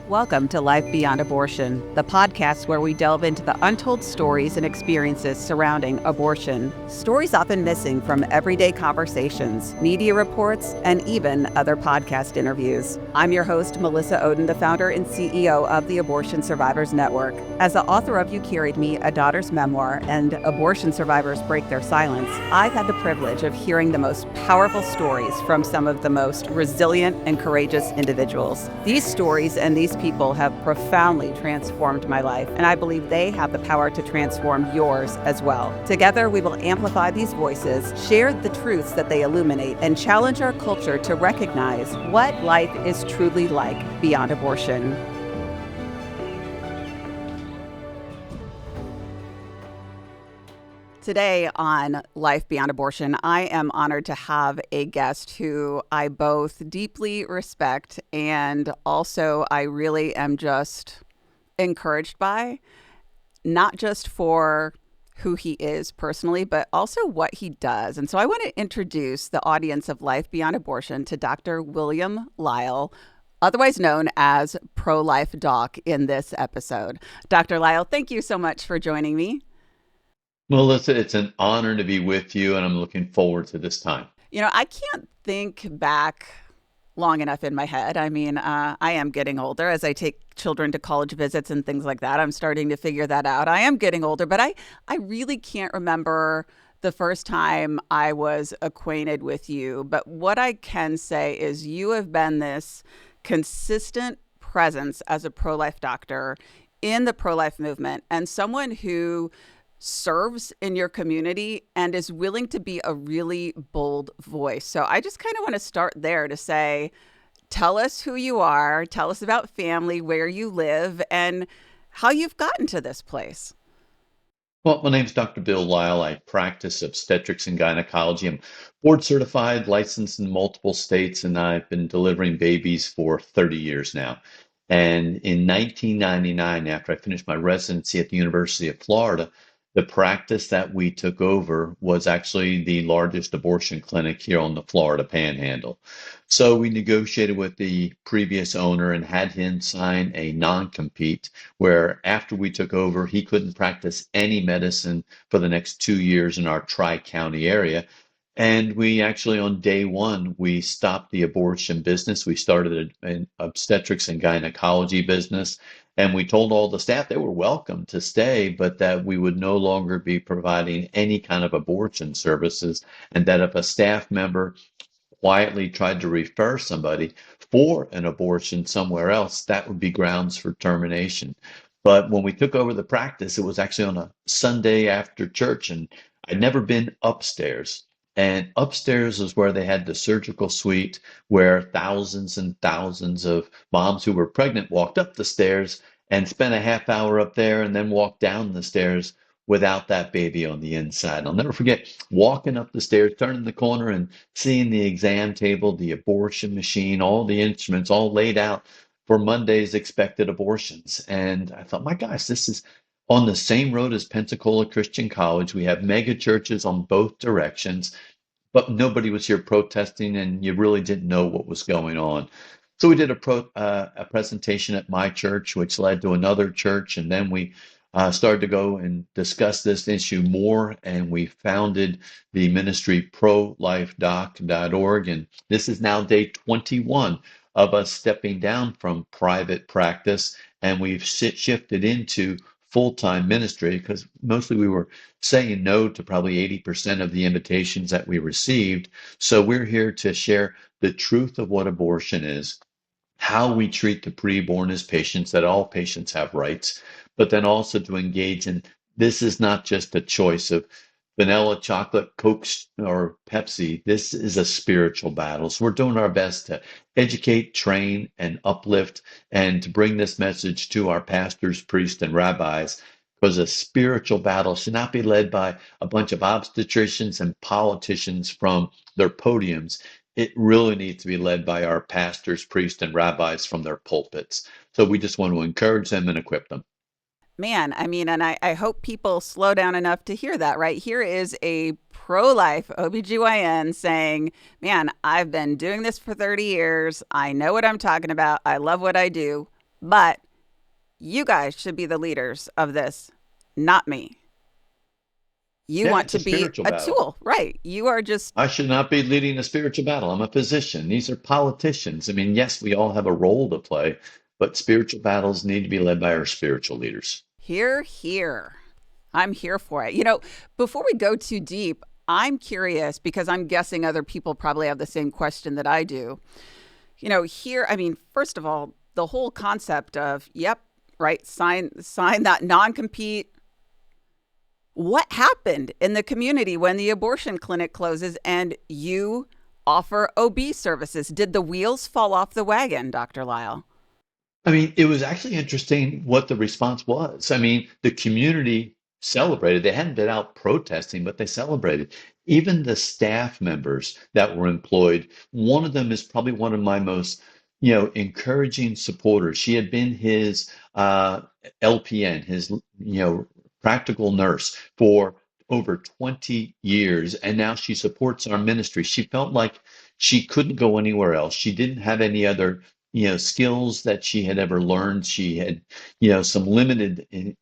Welcome to Life Beyond Abortion, the podcast where we delve into the untold stories and experiences surrounding abortion. Stories often missing from everyday conversations, media reports, and even other podcast interviews. I'm your host, Melissa Ohden, the founder and CEO of the Abortion Survivors Network. As the author of You Carried Me, A Daughter's Memoir, and Abortion Survivors Break Their Silence, I've had the privilege of hearing the most powerful stories from some of the most resilient and courageous individuals. These stories and these people have profoundly transformed my life, and I believe they have the power to transform yours as well. Together, we will amplify these voices, share the truths that they illuminate, and challenge our culture to recognize what life is truly like beyond abortion. Today on Life Beyond Abortion, I am honored to have a guest who I both deeply respect and also I really am just encouraged by, not just for who he is personally, but also what he does. And so I want to introduce the audience of Life Beyond Abortion to Dr. William Lile, otherwise known as Pro-Life Doc, in this episode. Dr. Lile, thank you so much for joining me. Melissa, it's an honor to be with you, and I'm looking forward to this time. You know, I can't think back long enough in my head. I mean, I am getting older as I take children to college visits and things like that. I'm starting to figure that out. I am getting older, but I really can't remember the first time I was acquainted with you. But what I can say is you have been this consistent presence as a pro-life doctor in the pro-life movement and someone who serves in your community and is willing to be a really bold voice. So I just kind of want to start there to say, tell us who you are, tell us about family, where you live, and how you've gotten to this place. Well, my name's Dr. Bill Lile. I practice obstetrics and gynecology. I'm board certified, licensed in multiple states, and I've been delivering babies for 30 years now. And in 1999, after I finished my residency at the University of Florida, the practice that we took over was actually the largest abortion clinic here on the Florida Panhandle. So we negotiated with the previous owner and had him sign a non-compete where after we took over, he couldn't practice any medicine for the next 2 years in our Tri-County area. And we actually, on day one, we stopped the abortion business. We started an obstetrics and gynecology business. And we told all the staff they were welcome to stay, but that we would no longer be providing any kind of abortion services. And that if a staff member quietly tried to refer somebody for an abortion somewhere else, that would be grounds for termination. But when we took over the practice, it was actually on a Sunday after church, and I'd never been upstairs. And upstairs is where they had the surgical suite where thousands and thousands of moms who were pregnant walked up the stairs and spent a half hour up there and then walked down the stairs without that baby on the inside. I'll never forget walking up the stairs, turning the corner and seeing the exam table, the abortion machine, all the instruments all laid out for Monday's expected abortions. And I thought, my gosh, this is on the same road as Pensacola Christian College. We have mega churches on both directions, but nobody was here protesting, and you really didn't know what was going on. So we did a presentation at my church, which led to another church, and then we started to go and discuss this issue more, and we founded the ministry prolifedoc.org, and this is now day 21 of us stepping down from private practice, and we've shifted into full-time ministry because mostly we were saying no to probably 80% of the invitations that we received. So we're here to share the truth of what abortion is, how we treat the preborn as patients, that all patients have rights, but then also to engage in this is not just a choice of vanilla, chocolate, Coke, or Pepsi. This is a spiritual battle. So we're doing our best to educate, train, and uplift, and to bring this message to our pastors, priests, and rabbis, because a spiritual battle should not be led by a bunch of obstetricians and politicians from their podiums. It really needs to be led by our pastors, priests, and rabbis from their pulpits. So we just want to encourage them and equip them. Man, I mean, and I hope people slow down enough to hear that, right? Here is a pro-life OBGYN saying, man, I've been doing this for 30 years. I know what I'm talking about. I love what I do. But you guys should be the leaders of this, not me. You Yeah, want it's to a be spiritual a battle. tool, right? You are just, I should not be leading a spiritual battle. I'm a physician. These are politicians. I mean, yes, we all have a role to play, but spiritual battles need to be led by our spiritual leaders. here, here. I'm here for it. Before we go too deep, I'm curious because I'm guessing other people probably have the same question that I do. Here, I mean, first of all, the whole concept of, yep, right, sign that non-compete. What happened in the community when the abortion clinic closes and you offer OB services? Did the wheels fall off the wagon, Dr. Lile? I mean, it was actually interesting what the response was. I mean, the community celebrated. They hadn't been out protesting, but they celebrated. Even the staff members that were employed, one of them is probably one of my most, encouraging supporters. She had been his LPN, his, practical nurse for over 20 years, and now she supports our ministry. She felt like she couldn't go anywhere else. She didn't have any other skills that she had ever learned. She had, some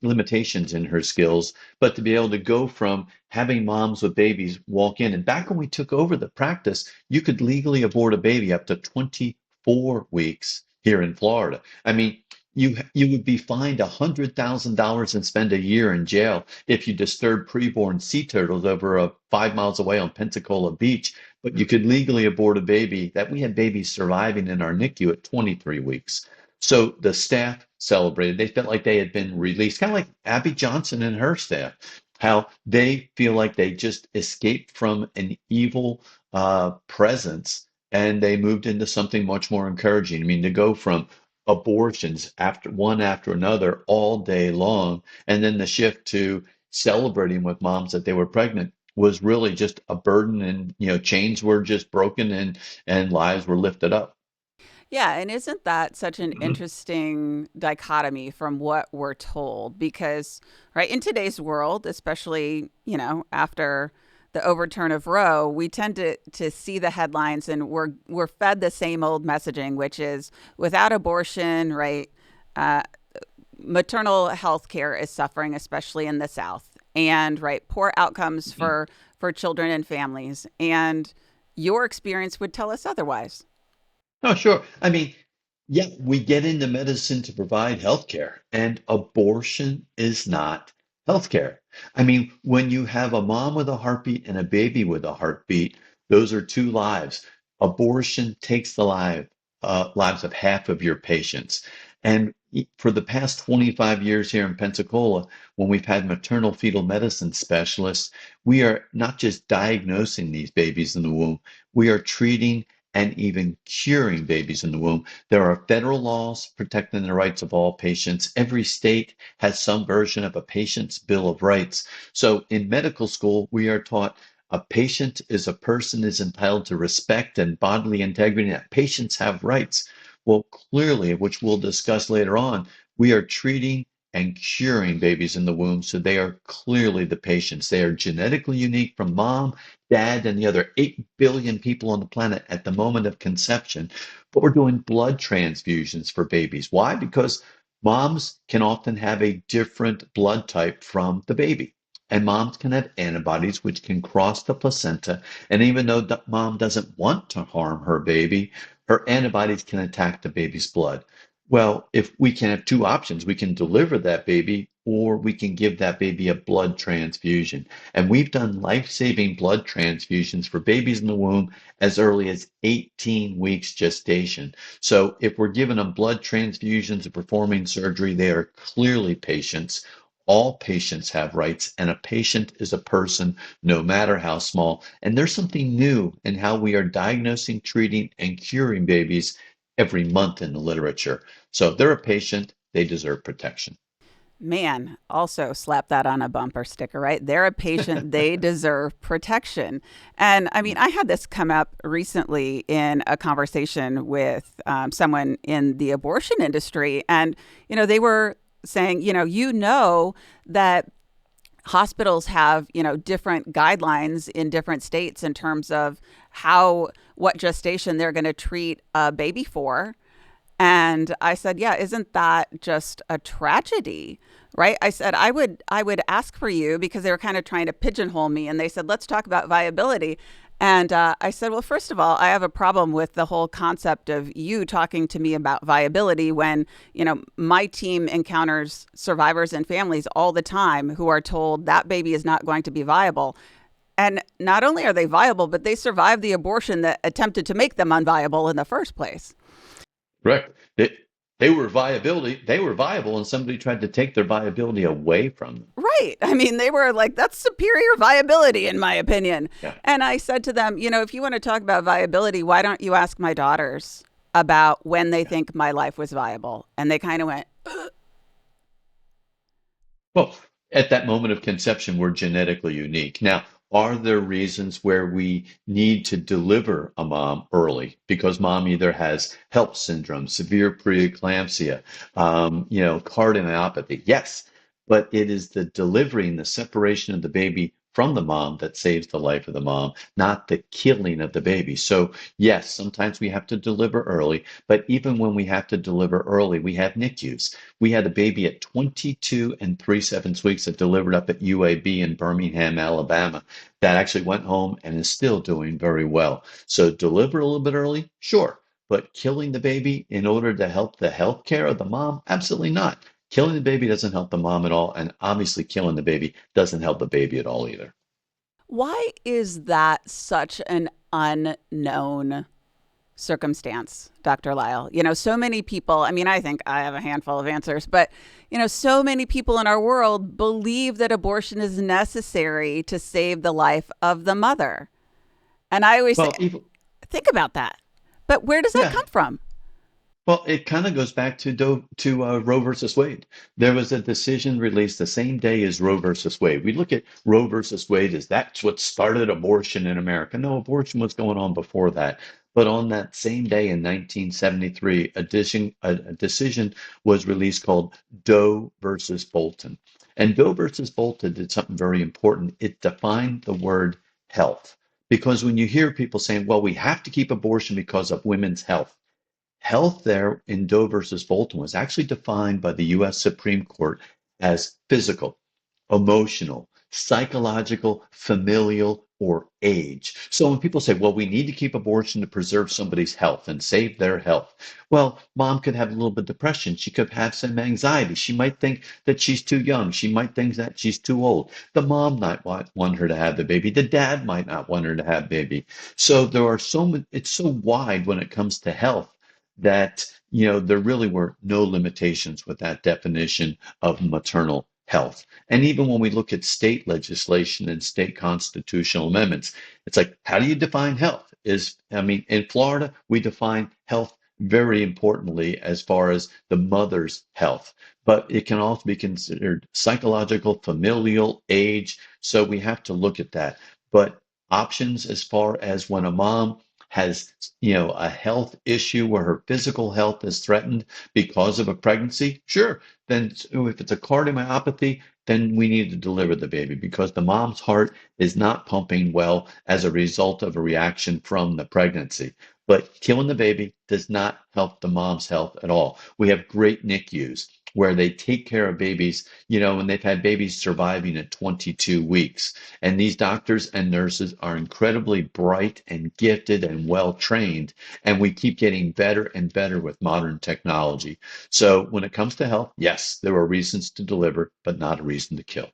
limitations in her skills, but to be able to go from having moms with babies walk in, and back when we took over the practice, you could legally abort a baby up to 24 weeks here in Florida. I mean, you would be fined $100,000 and spend a year in jail if you disturbed preborn sea turtles over 5 miles away on Pensacola Beach, but you could legally abort a baby that we had babies surviving in our NICU at 23 weeks. So the staff celebrated. They felt like they had been released, kind of like Abby Johnson and her staff, how they feel like they just escaped from an evil presence and they moved into something much more encouraging. I mean, to go from abortions after one after another all day long, and then the shift to celebrating with moms that they were pregnant was really just a burden, and chains were just broken, and lives were lifted up. Yeah, and isn't that such an interesting dichotomy from what we're told? Because, right, in today's world, especially, after the overturn of Roe, we tend to see the headlines and we're fed the same old messaging, which is without abortion, right, uh, maternal health care is suffering, especially in the South, and right, poor outcomes Mhm. for children and families. And your experience would tell us otherwise. Oh, sure. I mean, yeah, we get into medicine to provide healthcare, and abortion is not healthcare. I mean, when you have a mom with a heartbeat and a baby with a heartbeat, those are two lives. Abortion takes the lives of half of your patients. And for the past 25 years here in Pensacola, when we've had maternal fetal medicine specialists, we are not just diagnosing these babies in the womb, we are treating and even curing babies in the womb. There are federal laws protecting the rights of all patients. Every state has some version of a patient's Bill of Rights. So in medical school, we are taught a patient is a person is entitled to respect and bodily integrity, and that patients have rights. Well, clearly, which we'll discuss later on, we are treating and curing babies in the womb. So they are clearly the patients. They are genetically unique from mom, dad, and the other 8 billion people on the planet at the moment of conception. But we're doing blood transfusions for babies. Why? Because moms can often have a different blood type from the baby. And moms can have antibodies which can cross the placenta. And even though the mom doesn't want to harm her baby, her antibodies can attack the baby's blood. Well, if we can have two options, we can deliver that baby or we can give that baby a blood transfusion. And we've done life-saving blood transfusions for babies in the womb as early as 18 weeks gestation. So if we're giving them blood transfusions or performing surgery, they are clearly patients. All patients have rights, and a patient is a person, no matter how small. And there's something new in how we are diagnosing, treating, and curing babies every month in the literature. So if they're a patient, they deserve protection. Man, also slap that on a bumper sticker, right? They're a patient, they deserve protection. And I mean, I had this come up recently in a conversation with someone in the abortion industry. And, they were saying, that hospitals have, different guidelines in different states in terms of what gestation they're going to treat a baby for. And I said, yeah, isn't that just a tragedy? Right? I said I would ask for you because they were kind of trying to pigeonhole me, and they said let's talk about viability. And I said, well, first of all, I have a problem with the whole concept of you talking to me about viability when, my team encounters survivors and families all the time who are told that baby is not going to be viable. And not only are they viable, but they survived the abortion that attempted to make them unviable in the first place. Correct. They were viable, and somebody tried to take their viability away from them. Right. I mean, they were like, that's superior viability, in my opinion. Yeah. And I said to them, if you want to talk about viability, why don't you ask my daughters about when they Yeah. think my life was viable? And they kind of went, Well, at that moment of conception, we're genetically unique. Now, are there reasons where we need to deliver a mom early because mom either has HELP syndrome, severe preeclampsia, cardiomyopathy? Yes, but it is the delivery and the separation of the baby from the mom that saves the life of the mom, not the killing of the baby. So, yes, sometimes we have to deliver early, but even when we have to deliver early, we have NICUs. We had a baby at 22 and 3/7 weeks that delivered up at UAB in Birmingham, Alabama, that actually went home and is still doing very well. So deliver a little bit early, sure, but killing the baby in order to help the health care of the mom, absolutely not. Killing the baby doesn't help the mom at all, and obviously killing the baby doesn't help the baby at all either. why is that such an unknown circumstance, Dr. Lyle? So many people, I mean, I think I have a handful of answers, but, so many people in our world believe that abortion is necessary to save the life of the mother. And I always say, Well, even, think about that. But where does that yeah, come from? well, it kind of goes back to Roe versus Wade. There was a decision released the same day as Roe versus Wade. We look at Roe versus Wade as that's what started abortion in America. No, abortion was going on before that. But on that same day in 1973, a decision was released called Doe versus Bolton. And Doe versus Bolton did something very important. It defined the word health. Because when you hear people saying, well, we have to keep abortion because of women's health, health there in Doe versus Bolton was actually defined by the US Supreme Court as physical, emotional, psychological, familial, or age. So when people say, well, we need to keep abortion to preserve somebody's health and save their health, well, mom could have a little bit of depression. She could have some anxiety. She might think that she's too young. She might think that she's too old. The mom might want her to have the baby. The dad might not want her to have baby. So there are so many, it's so wide when it comes to health that there really were no limitations with that definition of maternal health. And even when we look at state legislation and state constitutional amendments, it's like, how do you define health? In Florida, we define health very importantly as far as the mother's health, but it can also be considered psychological, familial, age. So we have to look at that. But options as far as when a mom has a health issue where her physical health is threatened because of a pregnancy, sure. Then if it's a cardiomyopathy, then we need to deliver the baby because the mom's heart is not pumping well as a result of a reaction from the pregnancy. But killing the baby does not help the mom's health at all. We have great NICUs where they take care of babies, and they've had babies surviving at 22 weeks. And these doctors and nurses are incredibly bright and gifted and well trained. And we keep getting better and better with modern technology. So when it comes to health, yes, there are reasons to deliver, but not a reason to kill.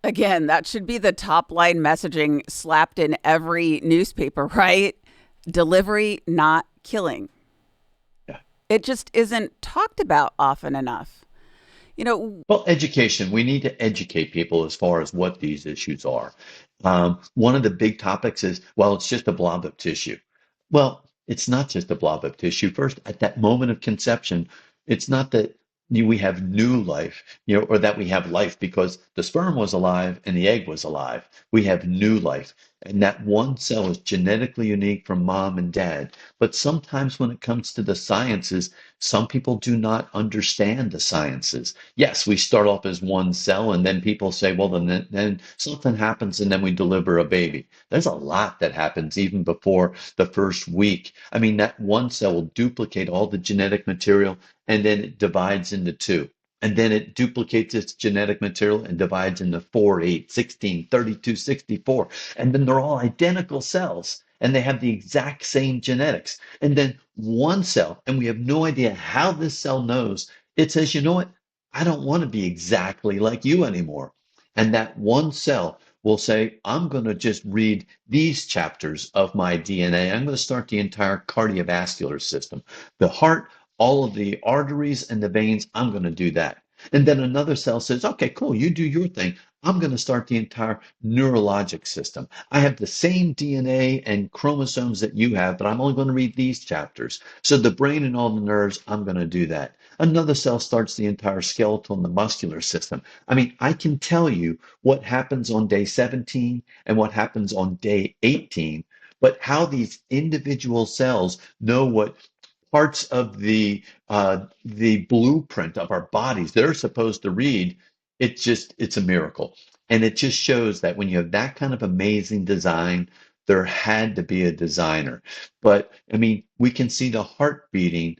Again, that should be the top line messaging slapped in every newspaper, right? Delivery, not killing. Yeah. It just isn't talked about often enough. You know, Well, education. We need to educate people as far as what these issues are. One of the big topics is, well, it's just a blob of tissue. Well, it's not just a blob of tissue. First, at that moment of conception, it's not that we have new life, or that we have life because the sperm was alive and the egg was alive. We have new life. And that one cell is genetically unique from mom and dad. But sometimes when it comes to the sciences, some people do not understand the sciences. Yes, we start off as one cell, and then people say, well, then something happens, and then we deliver a baby. There's a lot that happens even before the first week. I mean, that one cell will duplicate all the genetic material, and then it divides into two. And then it duplicates its genetic material and divides into 4, 8, 16, 32, 64. And then they're all identical cells and they have the exact same genetics. And then one cell, and we have no idea how this cell knows, it says, you know what? I don't want to be exactly like you anymore. And that one cell will say, I'm going to just read these chapters of my DNA. I'm going to start the entire cardiovascular system, the heart, all of the arteries and the veins. I'm going to do that. And then another cell says, okay, cool, you do your thing. I'm going to start the entire neurologic system. I have the same DNA and chromosomes that you have, but I'm only going to read these chapters. So the brain and all the nerves, I'm going to do that. Another cell starts the entire skeletal and the muscular system. I mean, I can tell you what happens on day 17 and what happens on day 18, but how these individual cells know what parts of the blueprint of our bodies they're supposed to read, it's a miracle. And it just shows that when you have that kind of amazing design, there had to be a designer. But I mean, we can see the heart beating,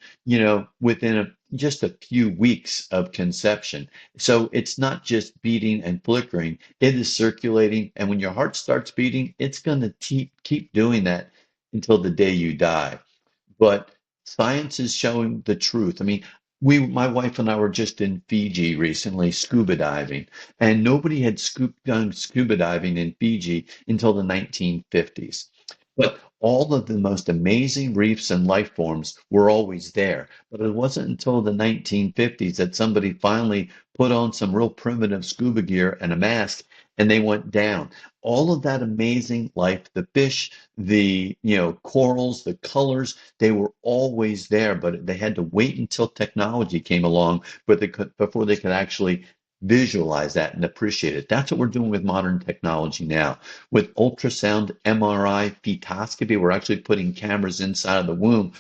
within just a few weeks of conception. So it's not just beating and flickering, it is circulating. And when your heart starts beating, it's going to keep doing that until the day you die. But science is showing the truth. I mean, my wife and I were just in Fiji recently, scuba diving, and nobody had done scuba diving in Fiji until the 1950s. But all of the most amazing reefs and life forms were always there. But it wasn't until the 1950s that somebody finally put on some real primitive scuba gear and a mask, and they went down. All of that amazing life, the fish, the corals, the colors, they were always there, but they had to wait until technology came along before they could actually visualize that and appreciate it. That's what we're doing with modern technology now. With ultrasound, MRI, fetoscopy, we're actually putting cameras inside of the womb.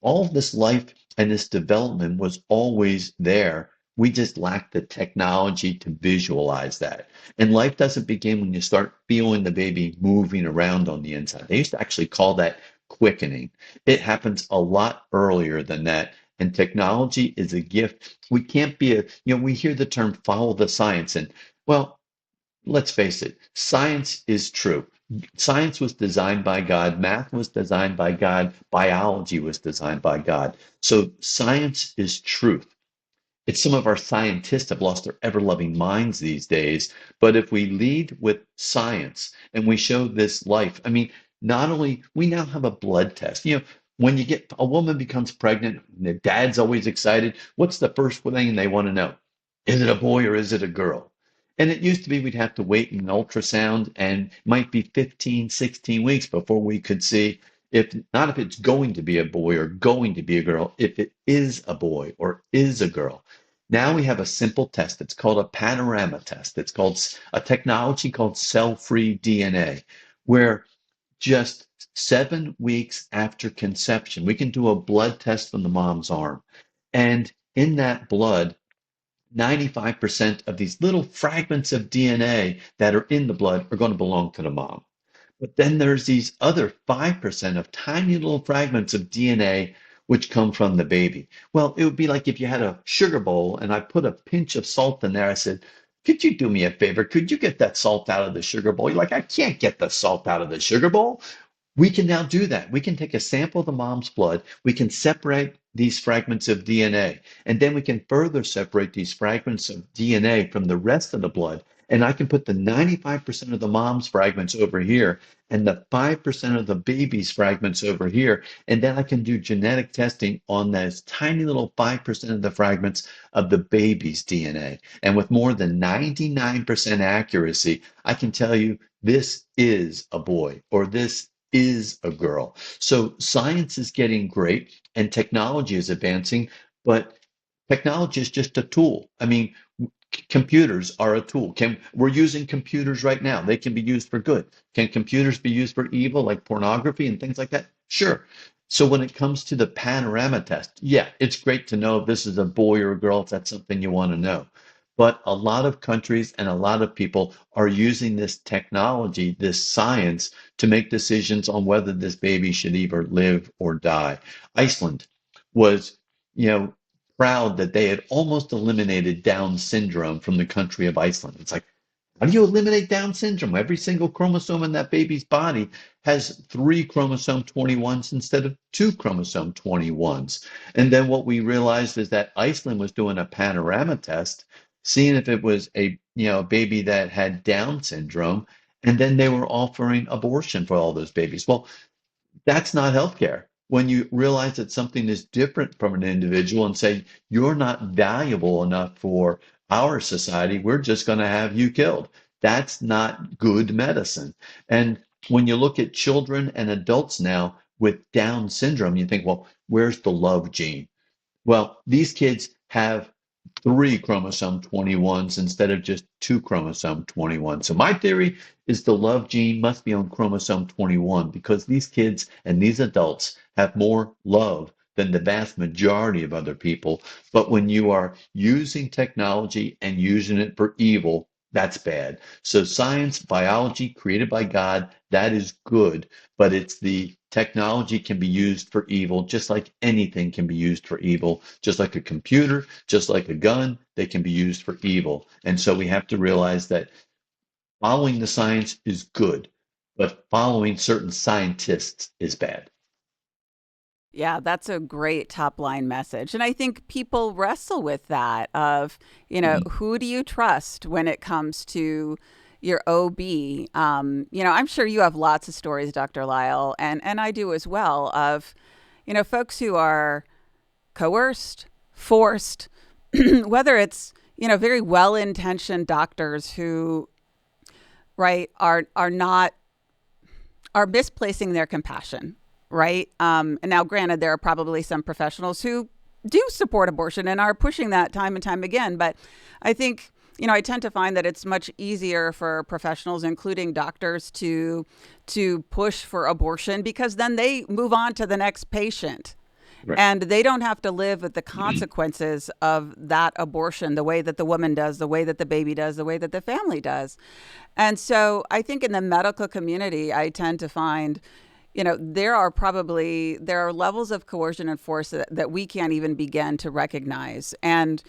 All of this life and this development was always there. We just lack the technology to visualize that. And life doesn't begin when you start feeling the baby moving around on the inside. They used to actually call that quickening. It happens a lot earlier than that. And technology is a gift. We can't be we hear the term follow the science. And well, let's face it, science is true. Science was designed by God, math was designed by God, biology was designed by God. So science is truth. It's some of our scientists have lost their ever-loving minds these days. But if we lead with science and we show this life, I mean, not only we now have a blood test. When a woman becomes pregnant, the dad's always excited. What's the first thing they want to know? Is it a boy or is it a girl? And it used to be we'd have to wait an ultrasound and it might be 15, 16 weeks before we could see if it's going to be a boy or going to be a girl, if it is a boy or is a girl. Now we have a simple test. It's called a panorama test. It's called a technology called cell-free DNA, where just 7 weeks after conception, we can do a blood test from the mom's arm. And in that blood, 95% of these little fragments of DNA that are in the blood are going to belong to the mom. But then there's these other 5% of tiny little fragments of DNA which come from the baby. Well, it would be like if you had a sugar bowl and I put a pinch of salt in there. I said, could you do me a favor? Could you get that salt out of the sugar bowl? You're like, I can't get the salt out of the sugar bowl. We can now do that. We can take a sample of the mom's blood. We can separate these fragments of DNA, and then we can further separate these fragments of DNA from the rest of the blood. And I can put the 95% of the mom's fragments over here and the 5% of the baby's fragments over here. And then I can do genetic testing on those tiny little 5% of the fragments of the baby's DNA. And with more than 99% accuracy, I can tell you this is a boy or this is a girl. So science is getting great and technology is advancing, but technology is just a tool. I mean, Computers are a tool. We're using computers right now. They can be used for good. Can computers be used for evil, like pornography and things like that? Sure. So when it comes to the panorama test, yeah, it's great to know if this is a boy or a girl, if that's something you want to know. But a lot of countries and a lot of people are using this technology, this science, to make decisions on whether this baby should either live or die. Iceland was, you know, proud that they had almost eliminated Down syndrome from the country of Iceland. It's like, how do you eliminate Down syndrome? Every single chromosome in that baby's body has three chromosome 21s instead of two chromosome 21s. And then what we realized is that Iceland was doing a panorama test, seeing if it was a baby that had Down syndrome, and then they were offering abortion for all those babies. Well, that's not healthcare. When you realize that something is different from an individual and say, you're not valuable enough for our society, we're just going to have you killed. That's not good medicine. And when you look at children and adults now with Down syndrome, you think, well, where's the love gene? Well, these kids have three chromosome 21s instead of just two chromosome 21. So my theory is the love gene must be on chromosome 21 because these kids and these adults have more love than the vast majority of other people. But when you are using technology and using it for evil, that's bad. So science, biology created by God, that is good, but it's the technology can be used for evil, just like anything can be used for evil, just like a computer, just like a gun, they can be used for evil. And so we have to realize that following the science is good, but following certain scientists is bad. Yeah, that's a great top line message. And I think people wrestle with that of, Mhm. who do you trust when it comes to your OB? I'm sure you have lots of stories, Dr. Lyle, and I do as well, of, folks who are coerced, forced, whether it's, very well intentioned doctors who, right, are not are misplacing their compassion, right? And now, granted, there are probably some professionals who do support abortion and are pushing that time and time again. But I think, I tend to find that it's much easier for professionals, including doctors, to push for abortion because then they move on to the next patient. Right. And they don't have to live with the consequences of that abortion the way that the woman does, the way that the baby does, the way that the family does. And so I think in the medical community, I tend to find, there are levels of coercion and force that we can't even begin to recognize. And,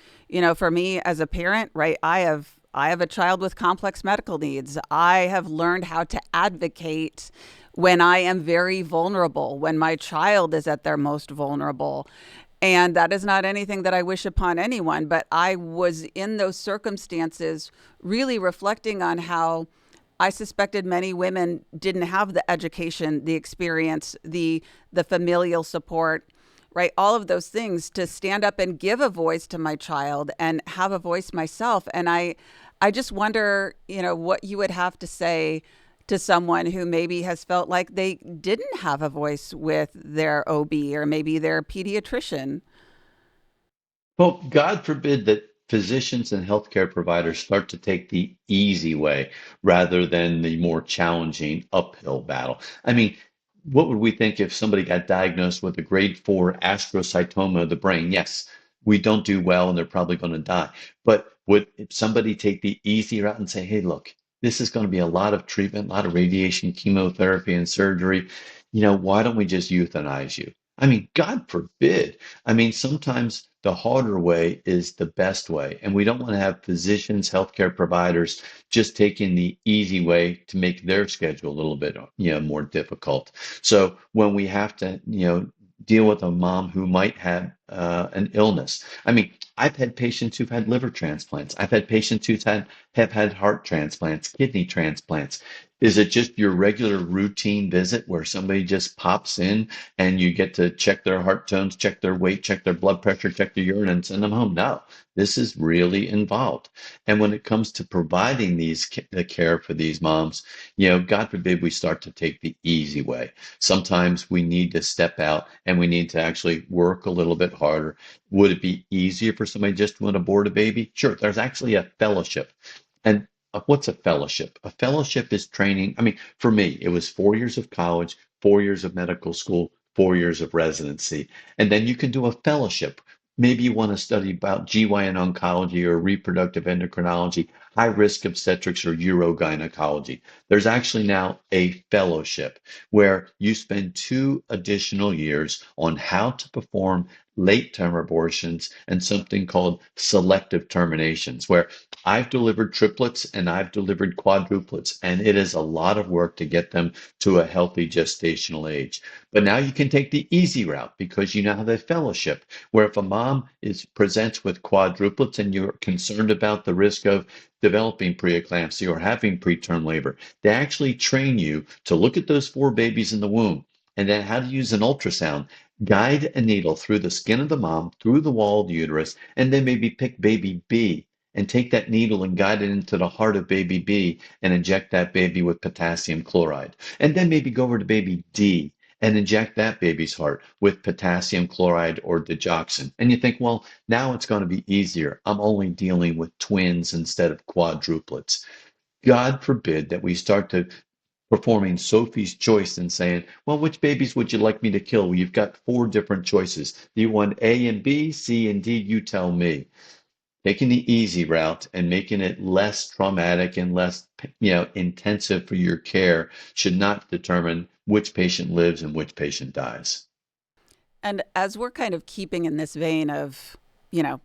for me as a parent, right, I have a child with complex medical needs. I have learned how to advocate when I am very vulnerable, when my child is at their most vulnerable. And that is not anything that I wish upon anyone, but I was in those circumstances really reflecting on how I suspected many women didn't have the education, the experience, the familial support, right? All of those things to stand up and give a voice to my child and have a voice myself. And I just wonder, what you would have to say to someone who maybe has felt like they didn't have a voice with their OB or maybe their pediatrician. Well, God forbid that physicians and healthcare providers start to take the easy way rather than the more challenging uphill battle. I mean, what would we think if somebody got diagnosed with a grade 4 astrocytoma of the brain? Yes, we don't do well and they're probably going to die. But would if somebody take the easy route and say, hey, look, this is going to be a lot of treatment, a lot of radiation, chemotherapy, and surgery. Why don't we just euthanize you? I mean, God forbid. I mean, sometimes the harder way is the best way. And we don't want to have physicians, healthcare providers just taking the easy way to make their schedule a little bit, more difficult. So when we have to, deal with a mom who might have an illness. I mean, I've had patients who've had liver transplants. I've had patients who've have had heart transplants, kidney transplants. Is it just your regular routine visit where somebody just pops in and you get to check their heart tones, check their weight, check their blood pressure, check their urine, and send them home? No, this is really involved. And when it comes to providing the care for these moms, God forbid we start to take the easy way. Sometimes we need to step out and we need to actually work a little bit harder. Would it be easier for somebody just to want to abort a baby? Sure, there's actually a fellowship. And what's a fellowship? A fellowship is training. I mean, for me, it was 4 years of college, 4 years of medical school, 4 years of residency. And then you can do a fellowship. Maybe you want to study about GYN oncology or reproductive endocrinology, high risk obstetrics, or urogynecology. There's actually now a fellowship where you spend 2 additional years on how to perform late term abortions and something called selective terminations, where I've delivered triplets and I've delivered quadruplets, and it is a lot of work to get them to a healthy gestational age. But now you can take the easy route because you now have a fellowship where if a mom presents with quadruplets and you're concerned about the risk of developing preeclampsia or having preterm labor, they actually train you to look at those 4 babies in the womb and then how to use an ultrasound, guide a needle through the skin of the mom, through the wall of the uterus, and then maybe pick baby B and take that needle and guide it into the heart of baby B and inject that baby with potassium chloride. And then maybe go over to baby D and inject that baby's heart with potassium chloride or digoxin. And you think, well, now it's going to be easier. I'm only dealing with twins instead of quadruplets. God forbid that we start to performing Sophie's choice and saying, well, which babies would you like me to kill? Well, you've got 4 different choices. Do you want A and B, C and D? You tell me. Taking the easy route and making it less traumatic and less, intensive for your care should not determine which patient lives and which patient dies. And as we're kind of keeping in this vein of, you know,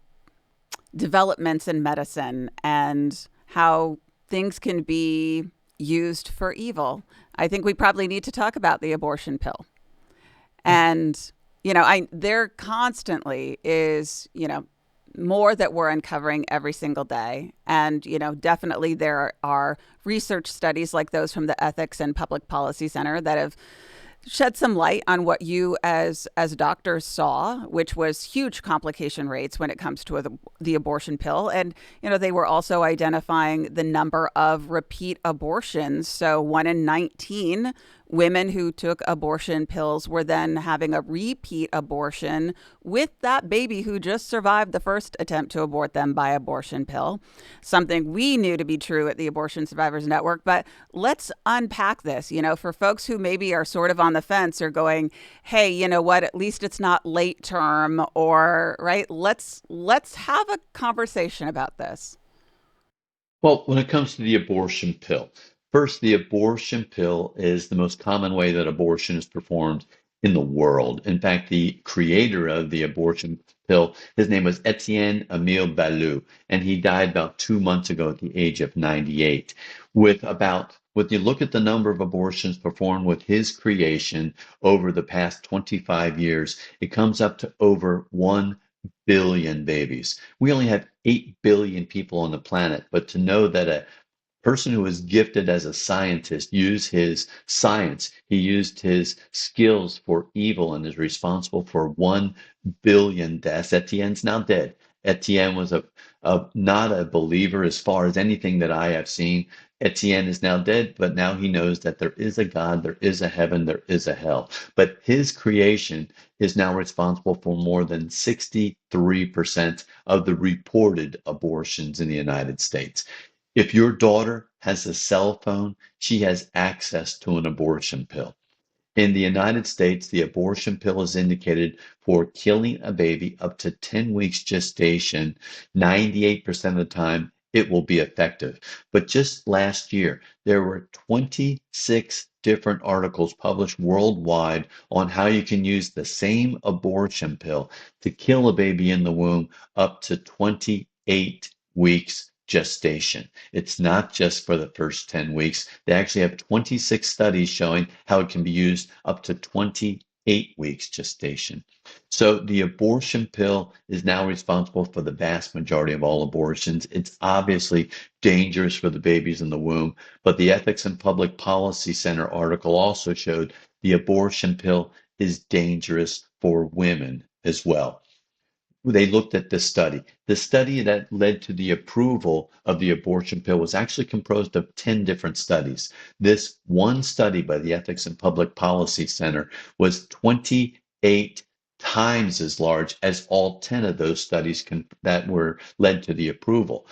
developments in medicine and how things can be used for evil, I think we probably need to talk about the abortion pill. And, there constantly is, more that we're uncovering every single day. And, definitely there are research studies like those from the Ethics and Public Policy Center that have shed some light on what you as doctors saw, which was huge complication rates when it comes to the abortion pill. And, they were also identifying the number of repeat abortions. So 1 in 19 women who took abortion pills were then having a repeat abortion with that baby who just survived the first attempt to abort them by abortion pill. Something we knew to be true at the Abortion Survivors Network. But let's unpack this, for folks who maybe are sort of on the fence or going, hey, you know what, at least it's not late term, or right. Let's have a conversation about this. Well, when it comes to the abortion pill, first, the abortion pill is the most common way that abortion is performed in the world. In fact, the creator of the abortion pill, his name was Etienne Emile Ballou, and he died about 2 months ago at the age of 98. When you look at the number of abortions performed with his creation over the past 25 years, it comes up to over 1 billion babies. We only have 8 billion people on the planet, but to know that a person who is gifted as a scientist used his science, he used his skills for evil and is responsible for 1 billion deaths. Etienne's now dead. Etienne was not a believer as far as anything that I have seen. Etienne is now dead, but now he knows that there is a God, there is a heaven, there is a hell. But his creation is now responsible for more than 63% of the reported abortions in the United States. If your daughter has a cell phone, she has access to an abortion pill. In the United States, the abortion pill is indicated for killing a baby up to 10 weeks gestation. 98% of the time, it will be effective. But just last year, there were 26 different articles published worldwide on how you can use the same abortion pill to kill a baby in the womb up to 28 weeks gestation. It's not just for the first 10 weeks. They actually have 26 studies showing how it can be used up to 28 8 weeks gestation. So the abortion pill is now responsible for the vast majority of all abortions. It's obviously dangerous for the babies in the womb, but the Ethics and Public Policy Center article also showed the abortion pill is dangerous for women as well. They looked at this study. The study that led to the approval of the abortion pill was actually composed of 10 different studies. This one study by the Ethics and Public Policy Center was 28 times as large as all 10 of those studies that were led to the approval.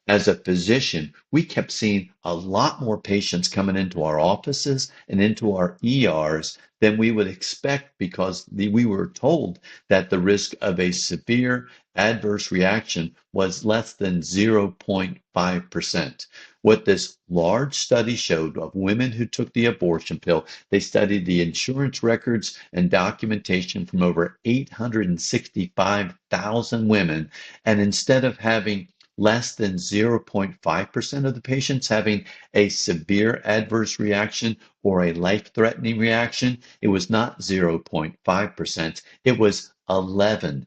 As a physician, we kept seeing a lot more patients coming into our offices and into our ERs than we would expect because we were told that the risk of a severe adverse reaction was less than 0.5%. What this large study showed of women who took the abortion pill, they studied the insurance records and documentation from over 865,000 women. And instead of having less than 0.5% of the patients having a severe adverse reaction or a life-threatening reaction. It was not 0.5%, it was 11%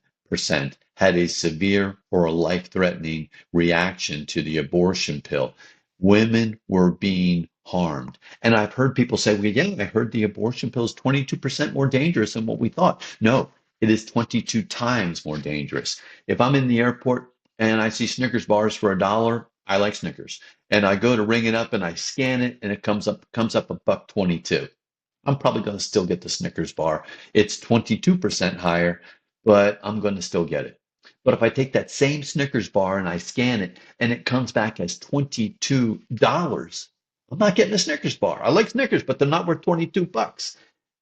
had a severe or a life-threatening reaction to the abortion pill. Women were being harmed. And I've heard people say, well, yeah, I heard the abortion pill is 22% more dangerous than what we thought. No, it is 22 times more dangerous. If I'm in the airport and I see Snickers bars for $1, I like Snickers. And I go to ring it up and I scan it and it comes up $1.22. I'm probably going to still get the Snickers bar. It's 22% higher, but I'm going to still get it. But if I take that same Snickers bar and I scan it and it comes back as $22, I'm not getting a Snickers bar. I like Snickers, but they're not worth 22 bucks.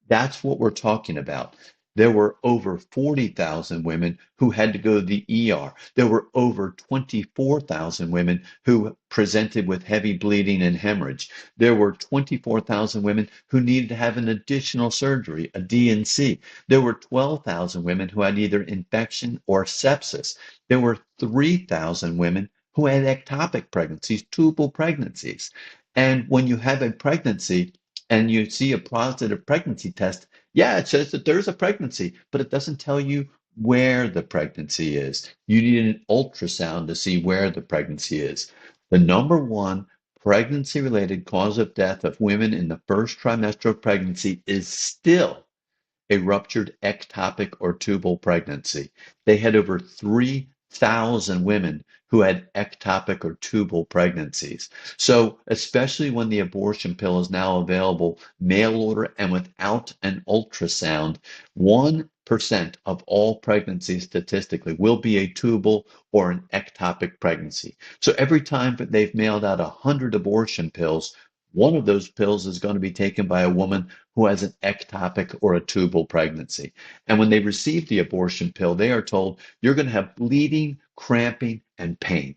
That's what we're talking about. There were over 40,000 women who had to go to the ER. There were over 24,000 women who presented with heavy bleeding and hemorrhage. There were 24,000 women who needed to have an additional surgery, a D&C. There were 12,000 women who had either infection or sepsis. There were 3,000 women who had ectopic pregnancies, tubal pregnancies. And when you have a pregnancy, and you see a positive pregnancy test, yeah, it says that there's a pregnancy, but it doesn't tell you where the pregnancy is. You need an ultrasound to see where the pregnancy is. The number one pregnancy related cause of death of women in the first trimester of pregnancy is still a ruptured ectopic or tubal pregnancy. They had over 3,000 women who had ectopic or tubal pregnancies. So, especially when the abortion pill is now available, mail order and without an ultrasound, 1% of all pregnancies statistically will be a tubal or an ectopic pregnancy. So, every time that they've mailed out 100 abortion pills, one of those pills is going to be taken by a woman who has an ectopic or a tubal pregnancy. And when they receive the abortion pill, they are told you're going to have bleeding, cramping, and pain.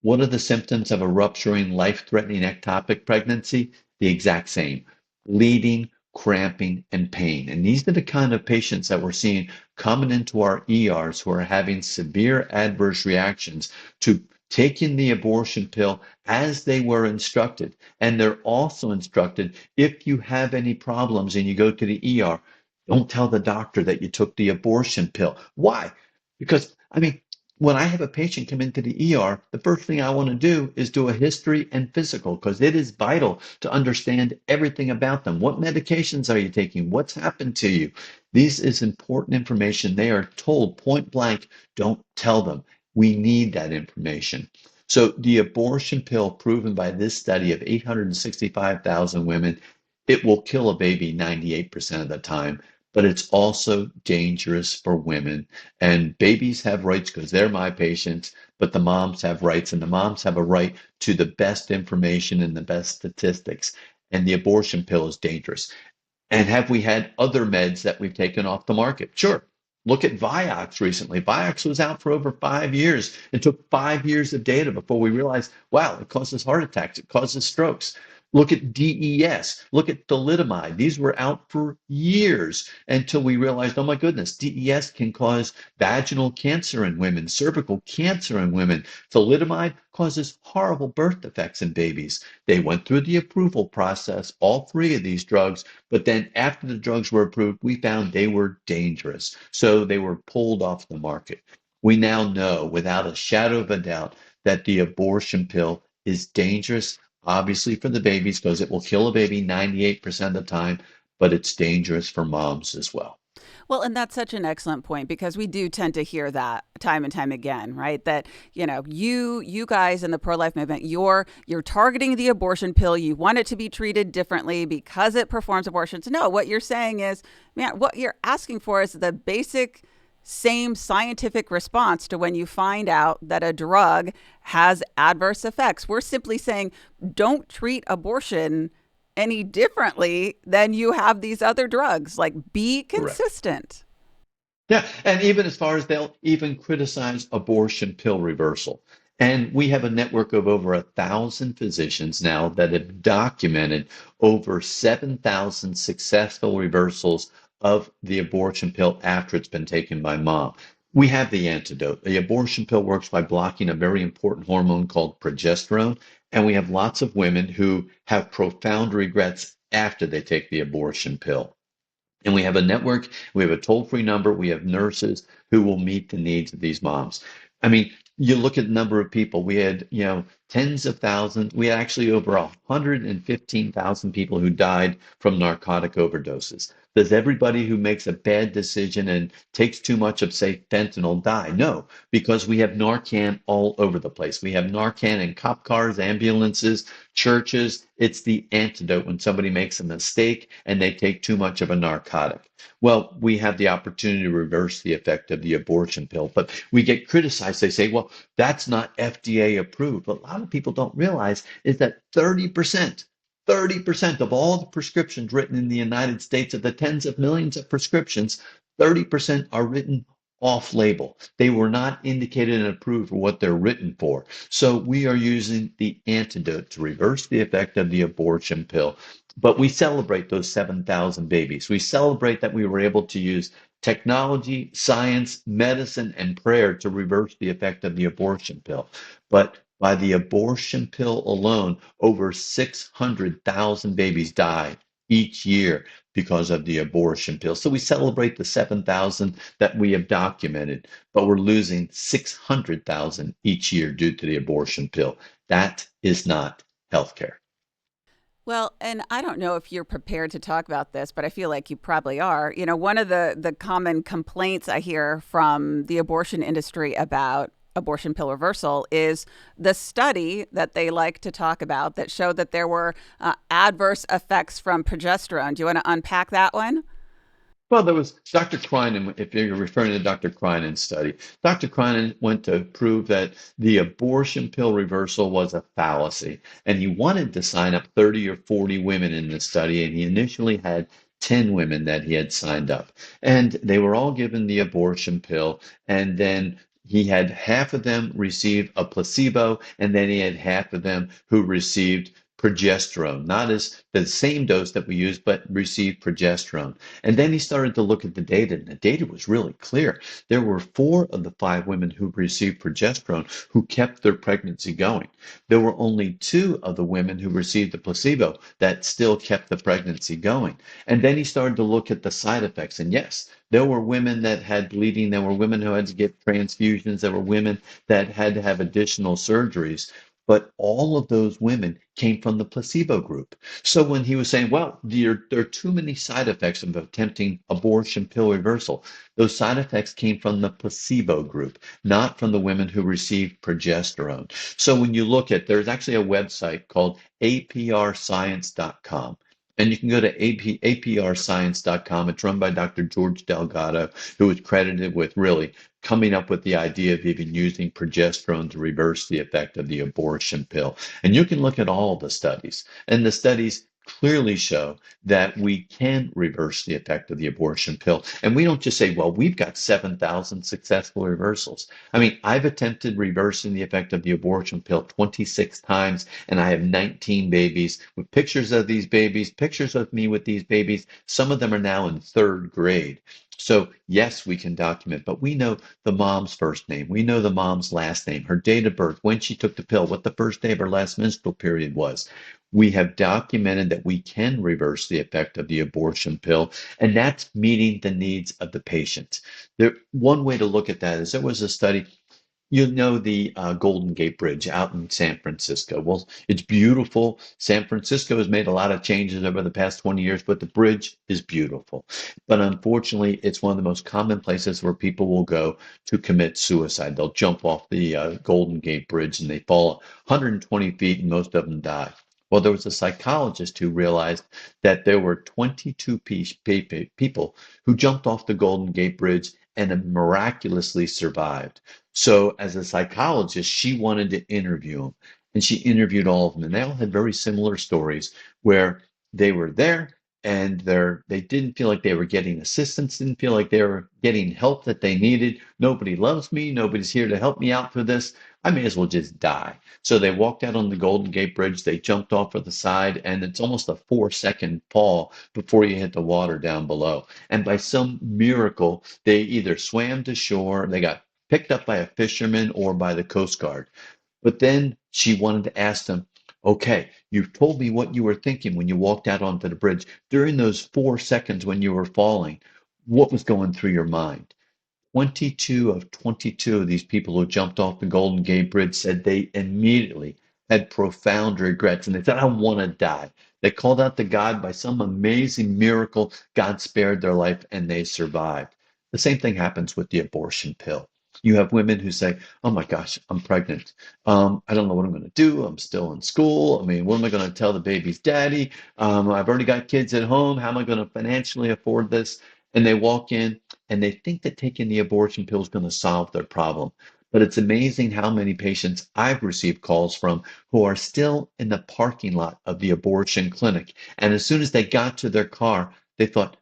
What are the symptoms of a rupturing, life-threatening ectopic pregnancy? The exact same: bleeding, cramping, and pain. And these are the kind of patients that we're seeing coming into our ERs who are having severe adverse reactions to taking the abortion pill as they were instructed. And they're also instructed, if you have any problems and you go to the ER, don't tell the doctor that you took the abortion pill. Why? Because, I mean, when I have a patient come into the ER, the first thing I want to do is do a history and physical because it is vital to understand everything about them. What medications are you taking? What's happened to you? This is important information. They are told point blank, don't tell them. We need that information. So the abortion pill, proven by this study of 865,000 women, it will kill a baby 98% of the time, but it's also dangerous for women. And babies have rights because they're my patients, but the moms have rights, and the moms have a right to the best information and the best statistics. And the abortion pill is dangerous. And have we had other meds that we've taken off the market? Sure. Look at Vioxx recently. Vioxx was out for over 5 years. It took 5 years of data before we realized, wow, it causes heart attacks, it causes strokes. Look at DES. Look at thalidomide. These were out for years until we realized, oh my goodness, DES can cause vaginal cancer in women, cervical cancer in women. Thalidomide causes horrible birth defects in babies. They went through the approval process, all three of these drugs, but then after the drugs were approved, we found they were dangerous. So they were pulled off the market. We now know without a shadow of a doubt that the abortion pill is dangerous, obviously for the babies, because it will kill a baby 98% of the time, but it's dangerous for moms as well. Well, and that's such an excellent point because we do tend to hear that time and time again, right? That, you guys in the pro-life movement, you're targeting the abortion pill. You want it to be treated differently because it performs abortions. No, what you're saying is, man, what you're asking for is the basic same scientific response to when you find out that a drug has adverse effects. We're simply saying don't treat abortion any differently than you have these other drugs. Like, be Correct. consistent. Yeah, and even as far as they'll even criticize abortion pill reversal. And we have a network of over 1,000 physicians now that have documented over 7,000 successful reversals of the abortion pill after it's been taken by mom. We have the antidote. The abortion pill works by blocking a very important hormone called progesterone. And we have lots of women who have profound regrets after they take the abortion pill. And we have a network, we have a toll-free number, we have nurses who will meet the needs of these moms. I mean, you look at the number of people, we had, tens of thousands, we had actually over 115,000 people who died from narcotic overdoses. Does everybody who makes a bad decision and takes too much of, say, fentanyl die? No, because we have Narcan all over the place. We have Narcan in cop cars, ambulances, churches. It's the antidote when somebody makes a mistake and they take too much of a narcotic. Well, we have the opportunity to reverse the effect of the abortion pill, but we get criticized. They say, well, that's not FDA approved. But a lot of people don't realize is that 30% of all the prescriptions written in the United States, of the tens of millions of prescriptions, 30% are written off label. They were not indicated and approved for what they're written for. So we are using the antidote to reverse the effect of the abortion pill. But we celebrate those 7,000 babies. We celebrate that we were able to use technology, science, medicine, and prayer to reverse the effect of the abortion pill. But by the abortion pill alone, over 600,000 babies die each year because of the abortion pill. So we celebrate the 7,000 that we have documented, but we're losing 600,000 each year due to the abortion pill. That is not healthcare. Well, and I don't know if you're prepared to talk about this, but I feel like you probably are. One of the common complaints I hear from the abortion industry about abortion pill reversal is the study that they like to talk about that showed that there were adverse effects from progesterone. Do you want to unpack that one? Well, there was Dr. Kreinen, if you're referring to the Dr. Kreinen's study. Dr. Kreinen went to prove that the abortion pill reversal was a fallacy, and he wanted to sign up 30 or 40 women in the study, and he initially had 10 women that he had signed up. And they were all given the abortion pill, and then he had half of them receive a placebo, and then he had half of them who received progesterone, not as the same dose that we use, but received progesterone. And then he started to look at the data, and the data was really clear. There were 4 of the 5 women who received progesterone who kept their pregnancy going. There were only 2 of the women who received the placebo that still kept the pregnancy going. And then he started to look at the side effects. And yes, there were women that had bleeding. There were women who had to get transfusions. There were women that had to have additional surgeries. But all of those women came from the placebo group. So when he was saying, well, there are too many side effects of attempting abortion pill reversal, those side effects came from the placebo group, not from the women who received progesterone. So when you look at, there's actually a website called aprscience.com. And you can go to aprscience.com. It's run by Dr. George Delgado, who is credited with really coming up with the idea of even using progesterone to reverse the effect of the abortion pill. And you can look at all the studies, and the studies clearly show that we can reverse the effect of the abortion pill. And we don't just say, well, we've got 7,000 successful reversals. I mean, I've attempted reversing the effect of the abortion pill 26 times, and I have 19 babies with pictures of these babies, pictures of me with these babies. Some of them are now in third grade. So, yes, we can document, but we know the mom's first name. We know the mom's last name, her date of birth, when she took the pill, what the first day of her last menstrual period was. We have documented that we can reverse the effect of the abortion pill, and that's meeting the needs of the patient. One way to look at that is there was a study. You know the Golden Gate Bridge out in San Francisco. Well, it's beautiful. San Francisco has made a lot of changes over the past 20 years, but the bridge is beautiful. But unfortunately, it's one of the most common places where people will go to commit suicide. They'll jump off the Golden Gate Bridge and they fall 120 feet, and most of them die. Well, there was a psychologist who realized that there were 22 people who jumped off the Golden Gate Bridge and miraculously survived. So, as a psychologist, she wanted to interview them, and she interviewed all of them, and they all had very similar stories where they were there and they didn't feel like they were getting assistance, didn't feel like they were getting help that they needed. Nobody loves me. Nobody's here to help me out for this. I may as well just die. So they walked out on the Golden Gate Bridge. They jumped off of the side, and it's almost a 4-second fall before you hit the water down below. And by some miracle, they either swam to shore, they got picked up by a fisherman or by the Coast Guard. But then she wanted to ask them, okay, you've told me what you were thinking when you walked out onto the bridge. During those 4 seconds when you were falling, what was going through your mind? 22 of 22 of these people who jumped off the Golden Gate Bridge said they immediately had profound regrets and they said, I want to die. They called out to God. By some amazing miracle, God spared their life and they survived. The same thing happens with the abortion pill. You have women who say, oh my gosh, I'm pregnant. I don't know what I'm going to do. I'm still in school. I mean, what am I going to tell the baby's daddy? I've already got kids at home. How am I going to financially afford this? And they walk in and they think that taking the abortion pill is going to solve their problem. But it's amazing how many patients I've received calls from who are still in the parking lot of the abortion clinic. And as soon as they got to their car, they thought,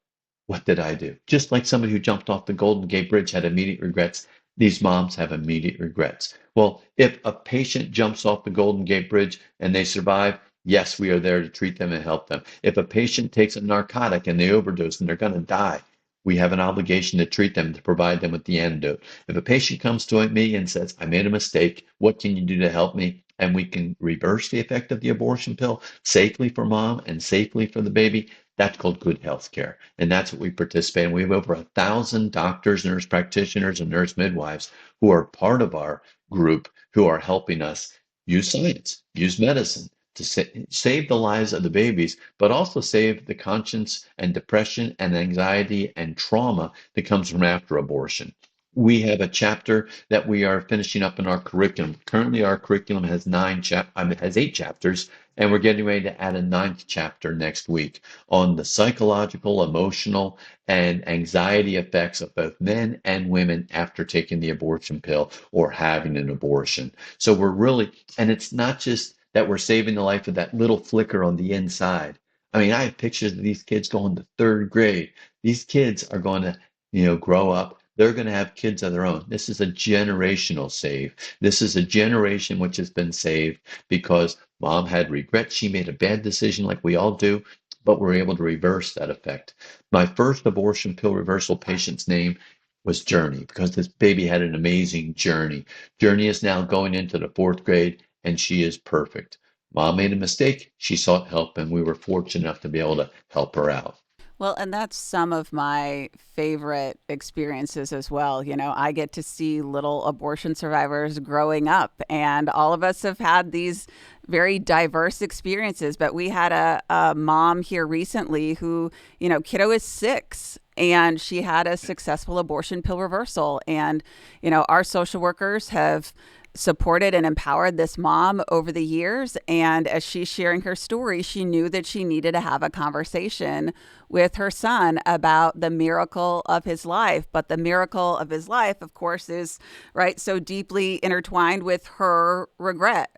what did I do? Just like somebody who jumped off the Golden Gate Bridge had immediate regrets, these moms have immediate regrets. Well, if a patient jumps off the Golden Gate Bridge and they survive, yes, we are there to treat them and help them. If a patient takes a narcotic and they overdose and they're going to die, we have an obligation to treat them, to provide them with the antidote. If a patient comes to me and says, I made a mistake, what can you do to help me? And we can reverse the effect of the abortion pill safely for mom and safely for the baby. That's called good health care. And that's what we participate in. We have over 1,000 doctors, nurse practitioners, and nurse midwives who are part of our group who are helping us use science, use medicine to save the lives of the babies, but also save the conscience and depression and anxiety and trauma that comes from after abortion. We have a chapter that we are finishing up in our curriculum. Currently, our curriculum has has 8 chapters, and we're getting ready to add a ninth chapter next week on the psychological, emotional, and anxiety effects of both men and women after taking the abortion pill or having an abortion. So we're really, and it's not just that we're saving the life of that little flicker on the inside. I mean, I have pictures of these kids going to third grade. These kids are going to, grow up. They're going to have kids of their own. This is a generational save. This is a generation which has been saved because mom had regret. She made a bad decision like we all do, but we're able to reverse that effect. My first abortion pill reversal patient's name was Journey because this baby had an amazing journey. Journey is now going into the fourth grade and she is perfect. Mom made a mistake. She sought help and we were fortunate enough to be able to help her out. Well, and that's some of my favorite experiences as well. I get to see little abortion survivors growing up, and all of us have had these very diverse experiences. But we had a mom here recently who, kiddo is 6 and she had a successful abortion pill reversal. And, our social workers have supported and empowered this mom over the years. And as she's sharing her story, she knew that she needed to have a conversation with her son about the miracle of his life. But the miracle of his life, of course, is right so deeply intertwined with her regret.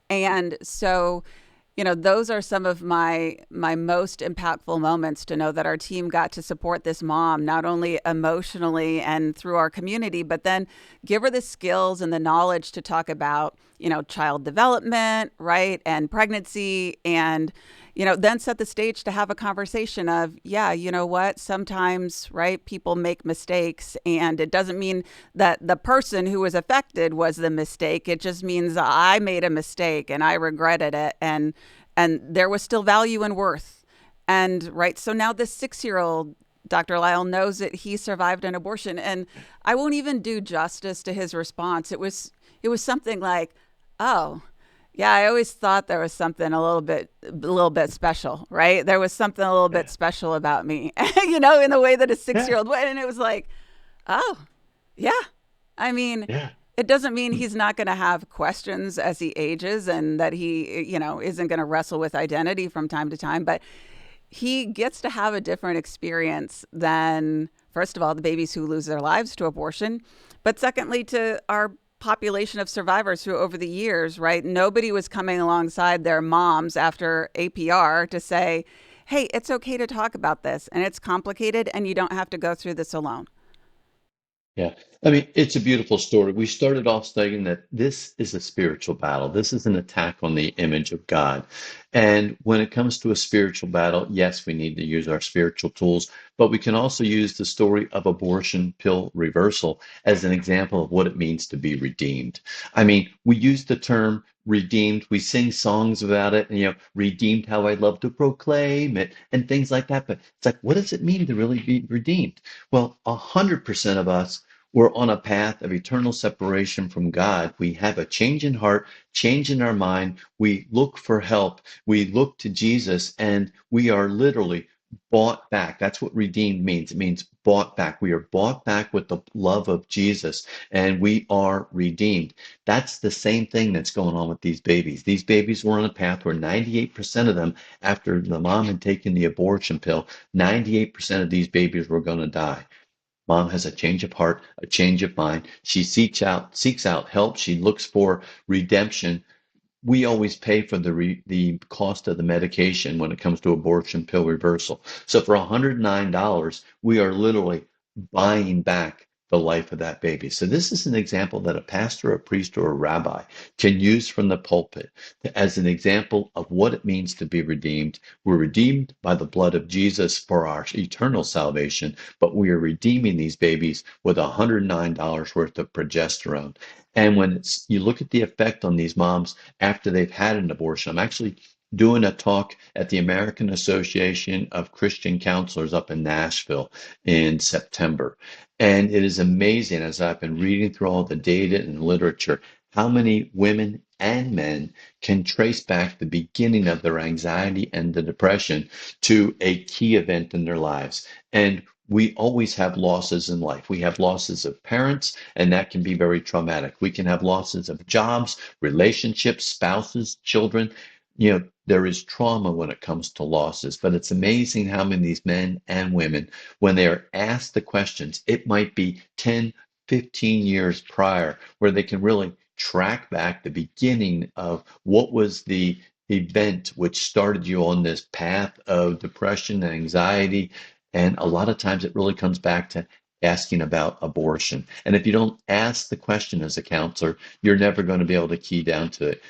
And so those are some of my most impactful moments, to know that our team got to support this mom not only emotionally and through our community, but then give her the skills and the knowledge to talk about, child development, right, and pregnancy, and then set the stage to have a conversation of, yeah, you know what, sometimes, right, people make mistakes, and it doesn't mean that the person who was affected was the mistake. It just means I made a mistake and I regretted it, and there was still value and worth. And right, so now this 6-year-old, Dr. Lile, knows that he survived an abortion, and I won't even do justice to his response. It was something like, oh, yeah, I always thought there was something a little bit special, right? There was something a little bit Yeah. special about me, in the way that a six Yeah. year old would. And it was like, oh, yeah. I mean, Yeah. it doesn't mean he's not going to have questions as he ages, and that he, isn't going to wrestle with identity from time to time, but he gets to have a different experience than, first of all, the babies who lose their lives to abortion, but secondly, to our population of survivors who, over the years, right, nobody was coming alongside their moms after APR to say, hey, it's okay to talk about this, and it's complicated, and you don't have to go through this alone. Yeah. I mean, it's a beautiful story. We started off saying that this is a spiritual battle. This is an attack on the image of God. And when it comes to a spiritual battle, yes, we need to use our spiritual tools, but we can also use the story of abortion pill reversal as an example of what it means to be redeemed. I mean, we use the term redeemed. We sing songs about it, and, redeemed how I love to proclaim it and things like that. But it's like, what does it mean to really be redeemed? Well, 100% of us, we're on a path of eternal separation from God. We have a change in heart, change in our mind. We look for help. We look to Jesus, and we are literally bought back. That's what redeemed means. It means bought back. We are bought back with the love of Jesus, and we are redeemed. That's the same thing that's going on with these babies. These babies were on a path where 98% of them, after the mom had taken the abortion pill, 98% of these babies were going to die. Mom has a change of heart, a change of mind. She seeks out help. She looks for redemption. We always pay for the cost of the medication when it comes to abortion pill reversal. So for $109, we are literally buying back the life of that baby. So this is an example that a pastor, a priest, or a rabbi can use from the pulpit as an example of what it means to be redeemed. We're redeemed by the blood of Jesus for our eternal salvation, but we are redeeming these babies with $109 worth of progesterone. And when you look at the effect on these moms after they've had an abortion. I'm actually doing a talk at the American Association of Christian Counselors up in Nashville in September. And it is amazing as I've been reading through all the data and literature, how many women and men can trace back the beginning of their anxiety and the depression to a key event in their lives. And we always have losses in life. We have losses of parents, and that can be very traumatic. We can have losses of jobs, relationships, spouses, children. There is trauma when it comes to losses, but it's amazing how many of these men and women, when they are asked the questions, it might be 10, 15 years prior, where they can really track back the beginning of what was the event which started you on this path of depression and anxiety. And a lot of times it really comes back to asking about abortion. And if you don't ask the question as a counselor, you're never going to be able to key down to it.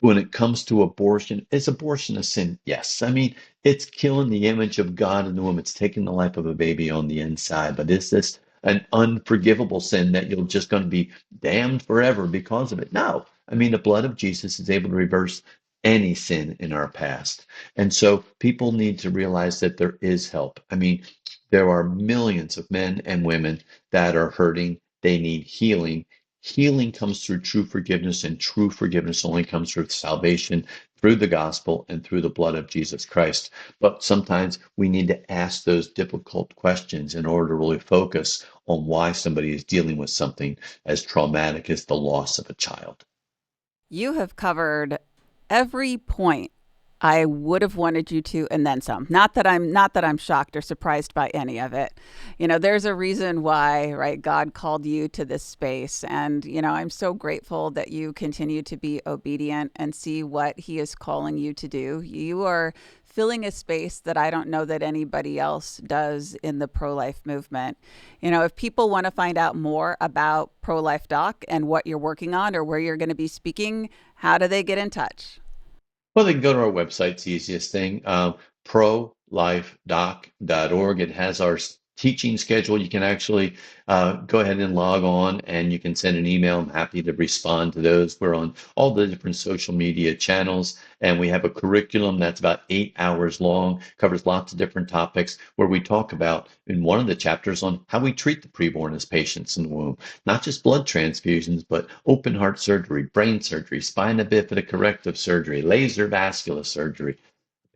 When it comes to abortion, is abortion a sin? Yes. I mean, it's killing the image of God in the womb. It's taking the life of a baby on the inside. But is this an unforgivable sin that you're just going to be damned forever because of it? No. I mean, the blood of Jesus is able to reverse any sin in our past. And so people need to realize that there is help. I mean, there are millions of men and women that are hurting. They need healing. Healing comes through true forgiveness, and true forgiveness only comes through salvation, through the gospel, and through the blood of Jesus Christ. But sometimes we need to ask those difficult questions in order to really focus on why somebody is dealing with something as traumatic as the loss of a child. You have covered every point I would have wanted you to, and then some. Not that I'm shocked or surprised by any of it. There's a reason why, right? God called you to this space, and I'm so grateful that you continue to be obedient and see what He is calling you to do. You are filling a space that I don't know that anybody else does in the pro-life movement. If people want to find out more about Pro-Life Doc and what you're working on or where you're going to be speaking, how do they get in touch? Well, they can go to our website. It's the easiest thing, prolifedoc.org. It has our teaching schedule. You can actually go ahead and log on and you can send an email. I'm happy to respond to those. We're on all the different social media channels, and we have a curriculum that's about 8 hours long, covers lots of different topics where we talk about in one of the chapters on how we treat the preborn as patients in the womb, not just blood transfusions, but open heart surgery, brain surgery, spina bifida corrective surgery, laser vascular surgery.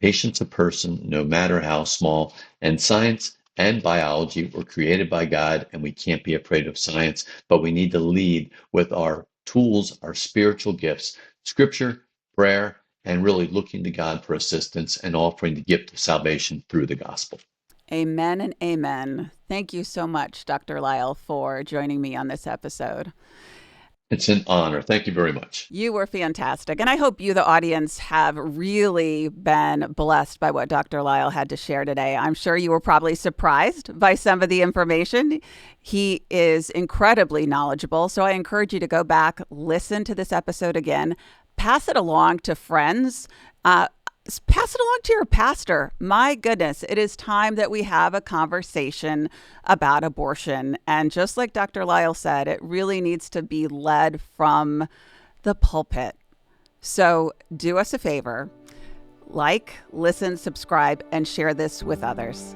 Patient's a person, no matter how small, and science and biology were created by God, and we can't be afraid of science, but we need to lead with our tools, our spiritual gifts, scripture, prayer, and really looking to God for assistance and offering the gift of salvation through the gospel. Amen and amen. Thank you so much, Dr. Lile, for joining me on this episode. It's an honor. Thank you very much. You were fantastic. And I hope you, the audience, have really been blessed by what Dr. Lile had to share today. I'm sure you were probably surprised by some of the information. He is incredibly knowledgeable. So I encourage you to go back, listen to this episode again, pass it along to friends. Pass it along to your pastor. My goodness, it is time that we have a conversation about abortion. And just like Dr. Lile said, it really needs to be led from the pulpit. So do us a favor, like, listen, subscribe, and share this with others.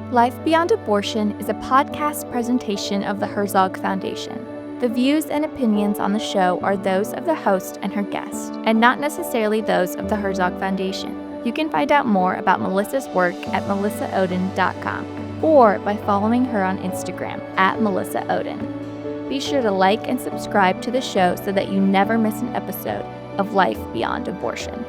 Life Beyond Abortion is a podcast presentation of the Herzog Foundation. The views and opinions on the show are those of the host and her guest, and not necessarily those of the Herzog Foundation. You can find out more about Melissa's work at melissaohden.com or by following her on Instagram at melissaohden. Be sure to like and subscribe to the show so that you never miss an episode of Life Beyond Abortion.